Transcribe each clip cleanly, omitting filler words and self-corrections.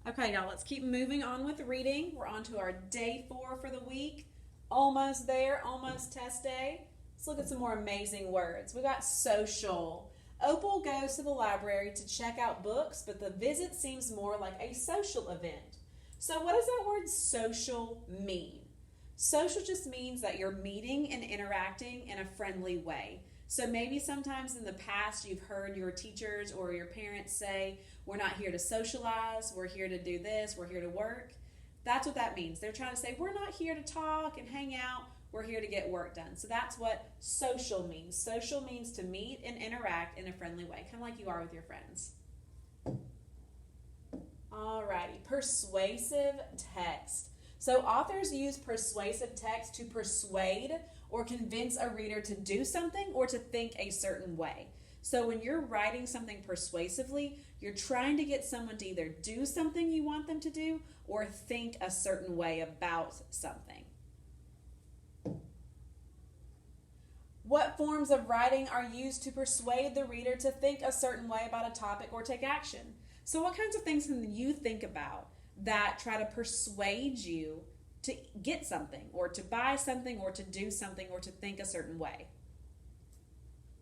Okay, y'all, let's keep moving on with reading. We're on to our day 4 for the week. Almost there, almost test day. Let's look at some more amazing words. We got social. Opal goes to the library to check out books, but the visit seems more like a social event. So, what does that word social mean? Social just means that you're meeting and interacting in a friendly way. So maybe sometimes in the past you've heard your teachers or your parents say, we're not here to socialize, we're here to do this, we're here to work. That's what that means. They're trying to say, we're not here to talk and hang out, we're here to get work done. So that's what social means. Social means to meet and interact in a friendly way, kind of like you are with your friends. Alrighty, persuasive text. So authors use persuasive text to persuade or convince a reader to do something or to think a certain way. So when you're writing something persuasively, you're trying to get someone to either do something you want them to do or think a certain way about something. What forms of writing are used to persuade the reader to think a certain way about a topic or take action? So what kinds of things can you think about that try to persuade you to get something or to buy something or to do something or to think a certain way?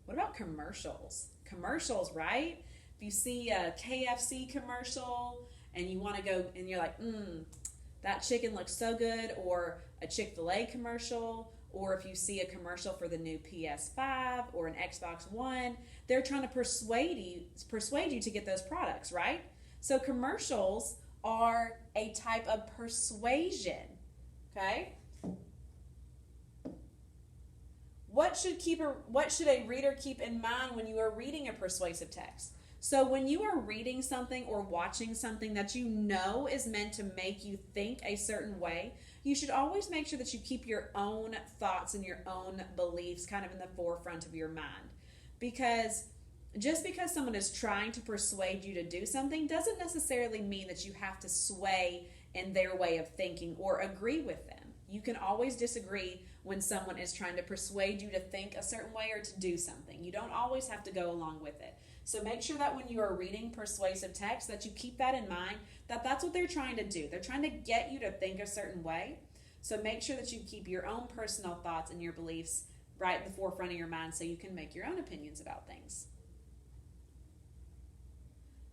What about commercials? Commercials, right? If you see a KFC commercial and you want to go and you're like, that chicken looks so good, or a Chick-fil-A commercial, or if you see a commercial for the new PS5 or an Xbox One, they're trying to persuade you to get those products, right? So commercials are a type of persuasion. Okay? What should a reader keep in mind when you are reading a persuasive text? So when you are reading something or watching something that you know is meant to make you think a certain way, you should always make sure that you keep your own thoughts and your own beliefs kind of in the forefront of your mind. Because just because someone is trying to persuade you to do something doesn't necessarily mean that you have to sway in their way of thinking or agree with them. You can always disagree when someone is trying to persuade you to think a certain way or to do something. You don't always have to go along with it. So make sure that when you are reading persuasive text that you keep that in mind, that that's what they're trying to do. They're trying to get you to think a certain way. So make sure that you keep your own personal thoughts and your beliefs right in the forefront of your mind so you can make your own opinions about things.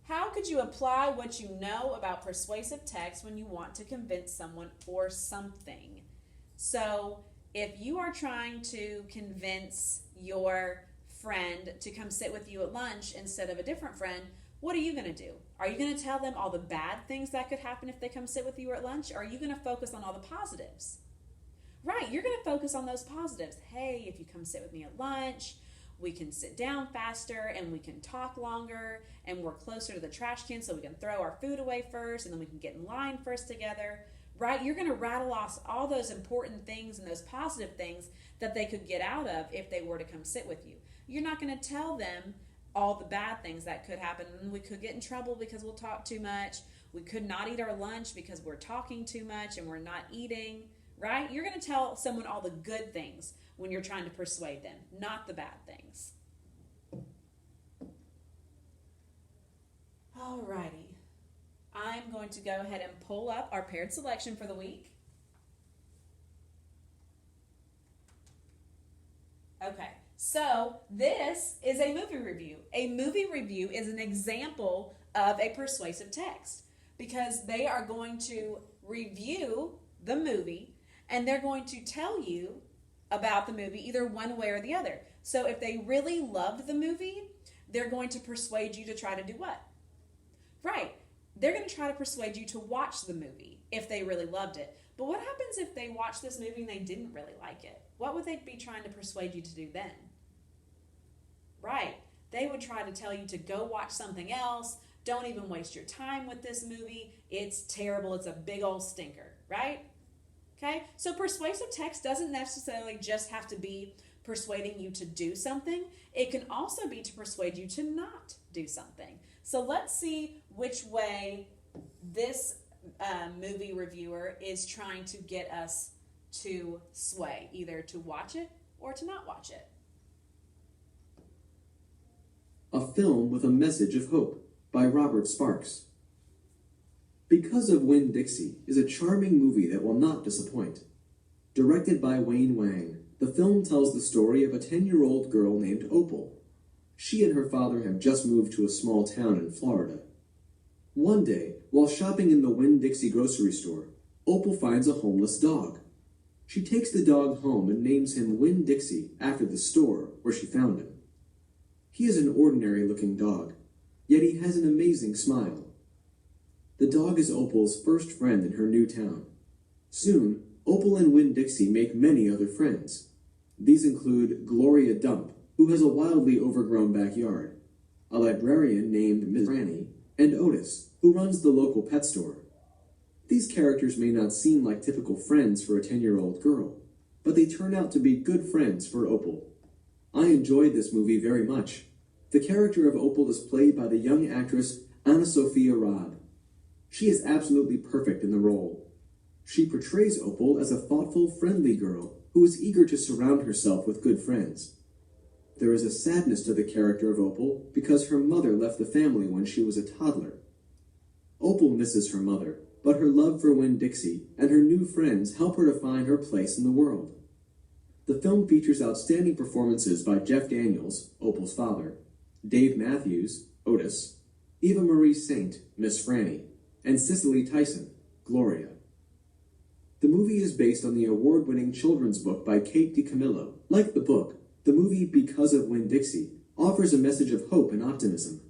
How could you apply what you know about persuasive text when you want to convince someone or something? So if you are trying to convince your friend to come sit with you at lunch instead of a different friend, what are you going to do? Are you going to tell them all the bad things that could happen if they come sit with you at lunch? Or are you going to focus on all the positives? Right, you're going to focus on those positives. Hey, if you come sit with me at lunch, we can sit down faster and we can talk longer and we're closer to the trash can so we can throw our food away first and then we can get in line first together. Right? You're going to rattle off all those important things and those positive things that they could get out of if they were to come sit with you. You're not going to tell them all the bad things that could happen. We could get in trouble because we'll talk too much. We could not eat our lunch because we're talking too much and we're not eating. Right? You're going to tell someone all the good things when you're trying to persuade them, not the bad things. Alrighty. I'm going to go ahead and pull up our paired selection for the week. Okay, so this is a movie review. A movie review is an example of a persuasive text because they are going to review the movie and they're going to tell you about the movie either one way or the other. So if they really loved the movie, they're going to persuade you to try to do what? Right. They're going to try to persuade you to watch the movie if they really loved it. But what happens if they watched this movie and they didn't really like it? What would they be trying to persuade you to do then? Right. They would try to tell you to go watch something else. Don't even waste your time with this movie. It's terrible. It's a big old stinker. Right? Okay? So persuasive text doesn't necessarily just have to be persuading you to do something. It can also be to persuade you to not do something. So let's see which way this movie reviewer is trying to get us to sway, either to watch it or to not watch it. A Film with a Message of Hope by Robert Sparks. Because of Winn, Dixie is a charming movie that will not disappoint. Directed by Wang, the film tells the story of a 10-year-old girl named Opal. She and her father have just moved to a small town in Florida. One day, while shopping in the Winn-Dixie grocery store, Opal finds a homeless dog. She takes the dog home and names him Winn-Dixie after the store where she found him. He is an ordinary-looking dog, yet he has an amazing smile. The dog is Opal's first friend in her new town. Soon, Opal and Winn-Dixie make many other friends. These include Gloria Dump, who has a wildly overgrown backyard, a librarian named Miss Franny, and Otis, who runs the local pet store. These characters may not seem like typical friends for a 10-year-old girl, but they turn out to be good friends for Opal. I enjoyed this movie very much. The character of Opal is played by the young actress Anna Sophia Robb. She is absolutely perfect in the role. She portrays Opal as a thoughtful, friendly girl who is eager to surround herself with good friends. There is a sadness to the character of Opal because her mother left the family when she was a toddler. Opal misses her mother, but her love for Winn-Dixie and her new friends help her to find her place in the world. The film features outstanding performances by Jeff Daniels, Opal's father, Dave Matthews, Otis, Eva Marie Saint, Miss Franny, and Cicely Tyson, Gloria. The movie is based on the award-winning children's book by Kate DiCamillo. Like the book, the movie Because of Winn-Dixie offers a message of hope and optimism.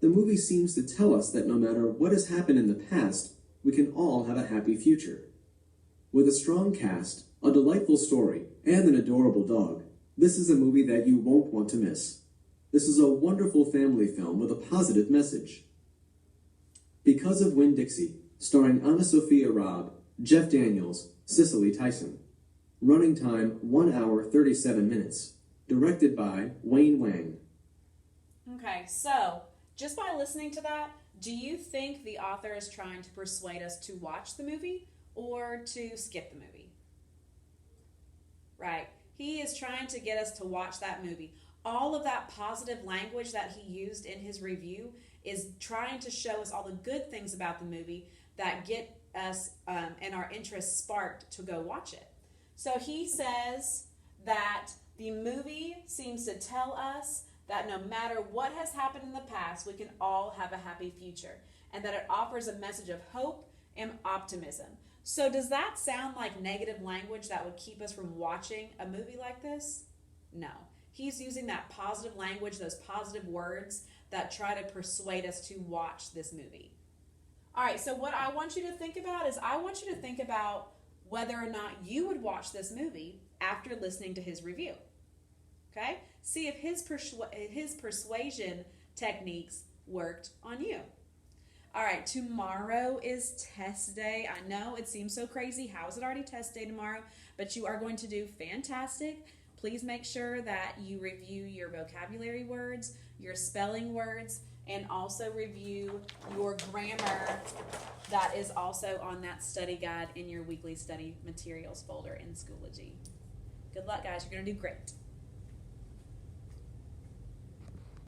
The movie seems to tell us that no matter what has happened in the past, we can all have a happy future. With a strong cast, a delightful story, and an adorable dog, this is a movie that you won't want to miss. This is a wonderful family film with a positive message. Because of Winn-Dixie, starring Anna Sophia Robb, Jeff Daniels, Cicely Tyson. Running time 1 hour 37 minutes. Directed by Wang. Okay, so just by listening to that, do you think the author is trying to persuade us to watch the movie or to skip the movie? Right. He is trying to get us to watch that movie. All of that positive language that he used in his review is trying to show us all the good things about the movie that get us and our interest sparked to go watch it. So he says that the movie seems to tell us that no matter what has happened in the past, we can all have a happy future, and that it offers a message of hope and optimism. So does that sound like negative language that would keep us from watching a movie like this? No. He's using that positive language, those positive words that try to persuade us to watch this movie. All right, so what I want you to think about is I want you to think about whether or not you would watch this movie after listening to his review. Okay? See if his persuasion techniques worked on you. All right, tomorrow is test day. I know it seems so crazy. How is it already test day tomorrow? But you are going to do fantastic. Please make sure that you review your vocabulary words, your spelling words, and also review your grammar that is also on that study guide in your weekly study materials folder in Schoology. Good luck, guys. You're going to do great.